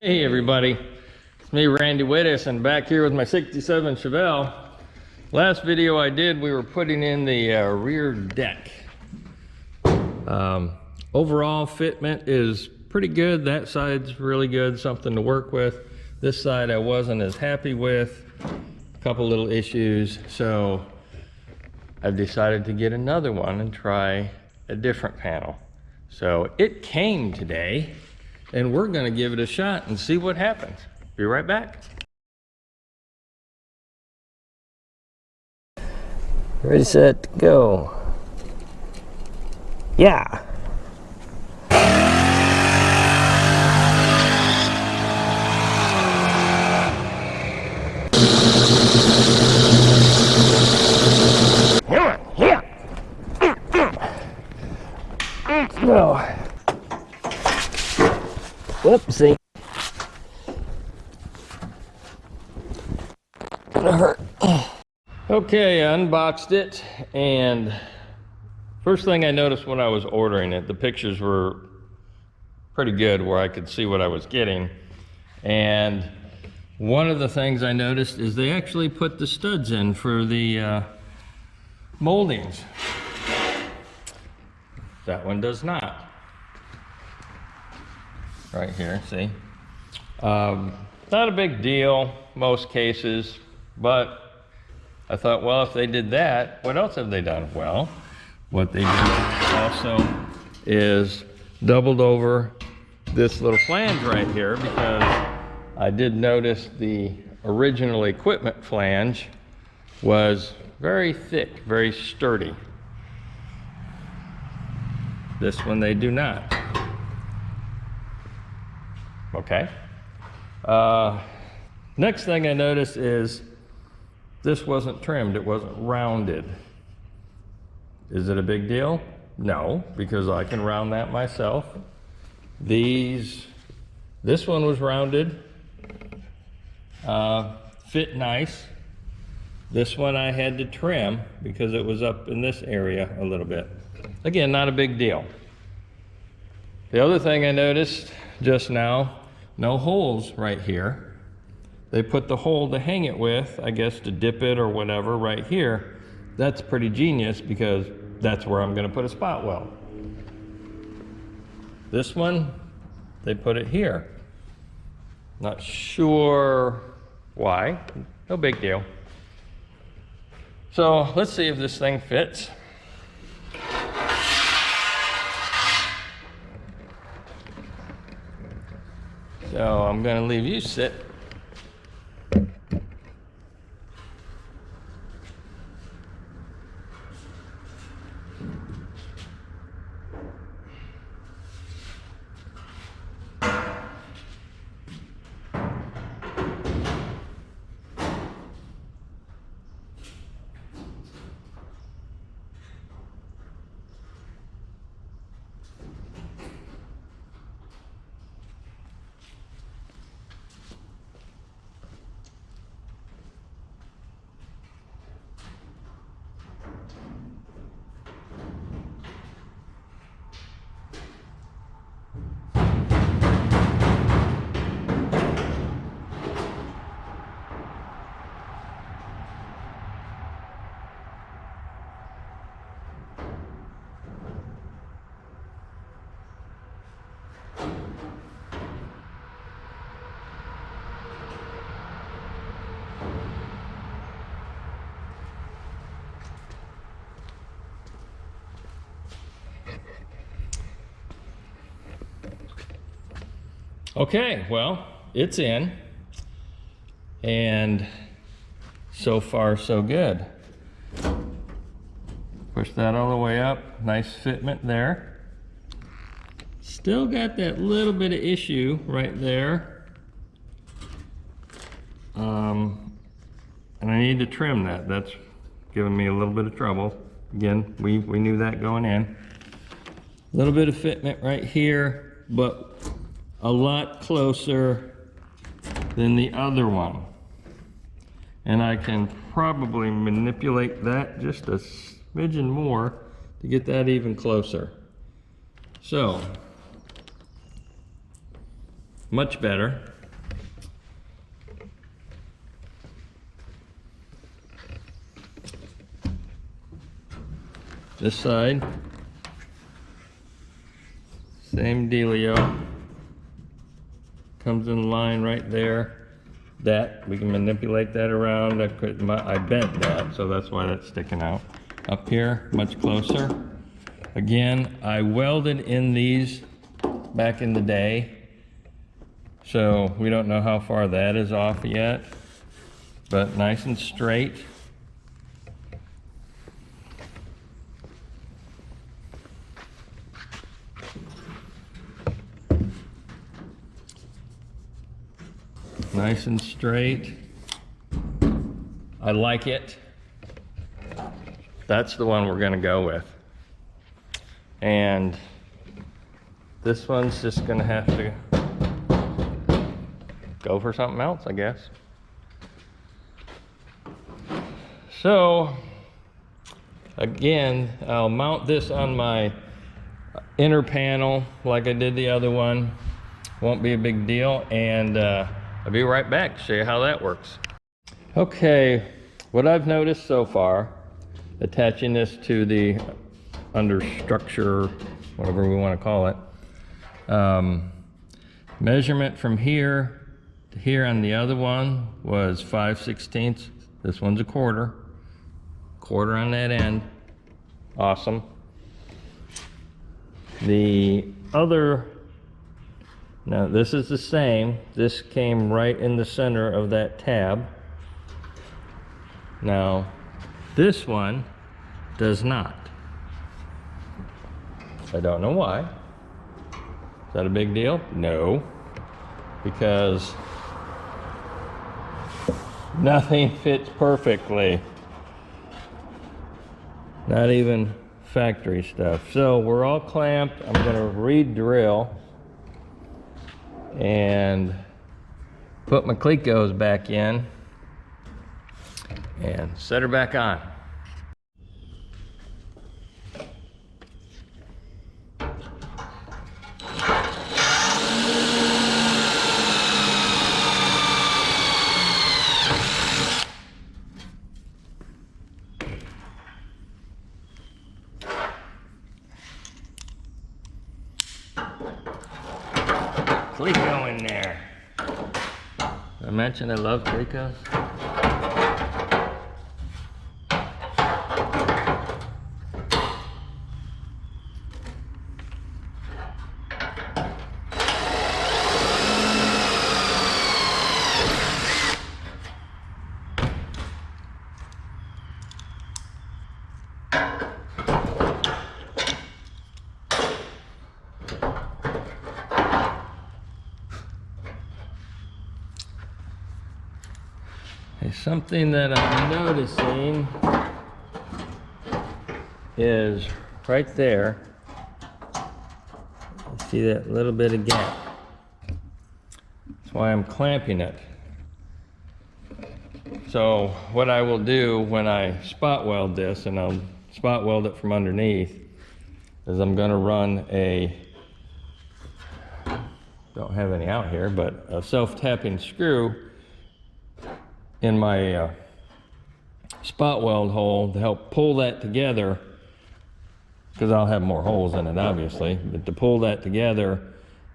Hey everybody, it's me Randy Wittis and back here with my 67 Chevelle. Last video I did, we were putting in the rear deck. Overall fitment is pretty good. That side's really good, something to work with. This side I wasn't as happy with, a couple little issues, so I've decided to get another one and try a different panel. So it came today, and we're gonna give it a shot and see what happens. Be right back. Ready, set, go. Yeah. Yeah. Let's go. Whoopsie. Gonna hurt. Okay, I unboxed it, and first thing I noticed when I was ordering it, the pictures were pretty good where I could see what I was getting. And one of the things I noticed is they actually put the studs in for the moldings. That one does not. Right here, see? Not a big deal, most cases, but I thought, well, if they did that, what else have they done? Well, what they did also is doubled over this little flange right here, because I did notice the original equipment flange was very thick, very sturdy. This one they do not. Okay. Next thing I noticed is this wasn't trimmed, it wasn't rounded. Is it a big deal? No, because I can round that myself. This one was rounded, fit nice. This one I had to trim because it was up in this area a little bit. Again, not a big deal. The other thing I noticed just now, no holes right here. They put the hole to hang it with, I guess to dip it or whatever right here. That's pretty genius because that's where I'm gonna put a spot weld. This one, they put it here. Not sure why, no big deal. So let's see if this thing fits. So I'm gonna leave you sit. Okay, well, it's in, and so far so good. Push that all the way up, nice fitment there. Still got that little bit of issue right there. And I need to trim that. That's giving me a little bit of trouble. Again, we knew that going in. A little bit of fitment right here, but a lot closer than the other one. And I can probably manipulate that just a smidgen more to get that even closer. So much better. This side, same dealio. Comes in line right there. That, we can manipulate that around. I bent that, so that's why that's sticking out. Up here, much closer. Again, I welded in these back in the day, so we don't know how far that is off yet, but nice and straight. Nice and straight. I like it. That's the one we're gonna go with. And this one's just gonna have to go for something else, I guess. So, again, I'll mount this on my inner panel like I did the other one. Won't be a big deal, and I'll be right back to show you how that works. Okay, what I've noticed so far, attaching this to the understructure, whatever we want to call it, measurement from here to here on the other one was 5/16. This one's a quarter on that end. Awesome. The other, now this is the same. This came right in the center of that tab. Now this one does not. I don't know why. Is that a big deal? No, because nothing fits perfectly. Not even factory stuff. So we're all clamped. I'm gonna re-drill and put my clecos back in and set her back on. Cleco in there. I mentioned I love Clecos. Something that I'm noticing is right there. You see that little bit of gap? That's why I'm clamping it. So what I will do when I spot weld this, and I'll spot weld it from underneath, is I'm going to run a, don't have any out here, but a self-tapping screw in my spot weld hole to help pull that together, because I'll have more holes in it obviously, but to pull that together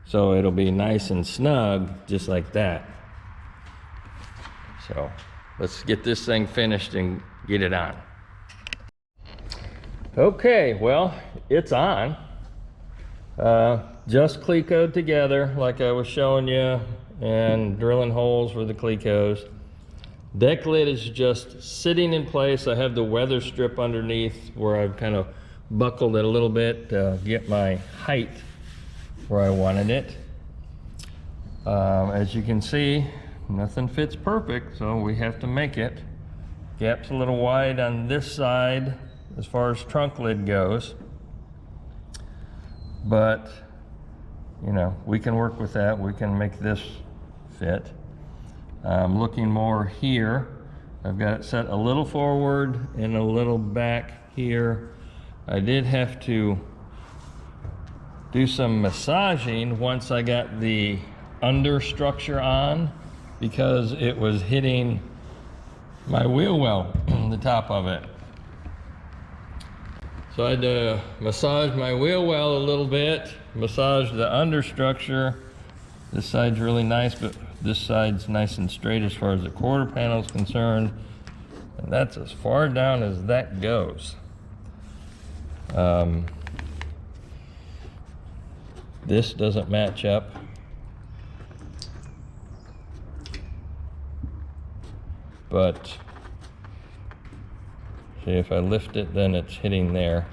so it'll be nice and snug just like that. So let's get this thing finished and get it on. Okay, well, it's on. Just Clecoed together like I was showing you, and drilling holes for the Clecos. Deck lid is just sitting in place. I have the weather strip underneath where I've kind of buckled it a little bit to get my height where I wanted it. As you can see, nothing fits perfect, so we have to make it. Gap's a little wide on this side as far as trunk lid goes, but you know, we can work with that. We can make this fit. I'm looking more here. I've got it set a little forward and a little back here. I did have to do some massaging once I got the understructure on because it was hitting my wheel well, the top of it. So I had to massage my wheel well a little bit, massage the understructure. This side's really nice, but this side's nice and straight as far as the quarter panel is concerned. And that's as far down as that goes. This doesn't match up. But see, if I lift it, then it's hitting there.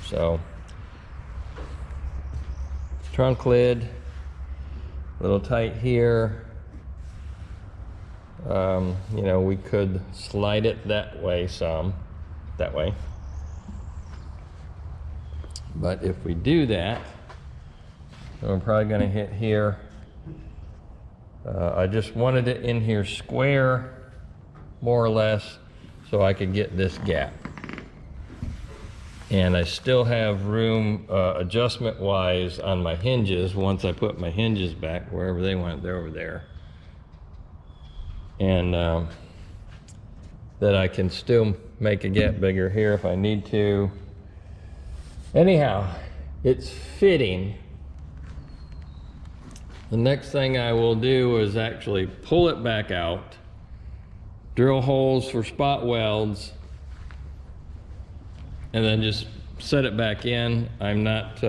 So, trunk lid, a little tight here. You know, we could slide it that way some, that way. But if we do that, then we're probably going to hit here. I just wanted it in here square, more or less, so I could get this gap. And I still have room adjustment-wise on my hinges once I put my hinges back wherever they went. They're over there. And that I can still make a gap bigger here if I need to. Anyhow, it's fitting. The next thing I will do is actually pull it back out, drill holes for spot welds, and then just set it back in. I'm not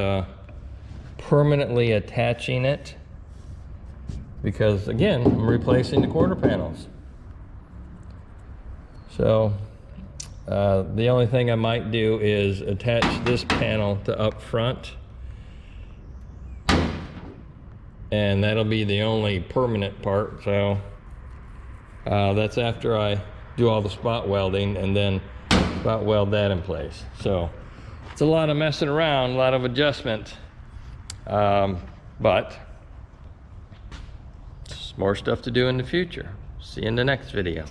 permanently attaching it because, again, I'm replacing the quarter panels. So the only thing I might do is attach this panel to up front, and that'll be the only permanent part. So that's after I do all the spot welding and then spot weld that in place. So it's a lot of messing around, a lot of adjustment, but more stuff to do in the future. See you in the next video.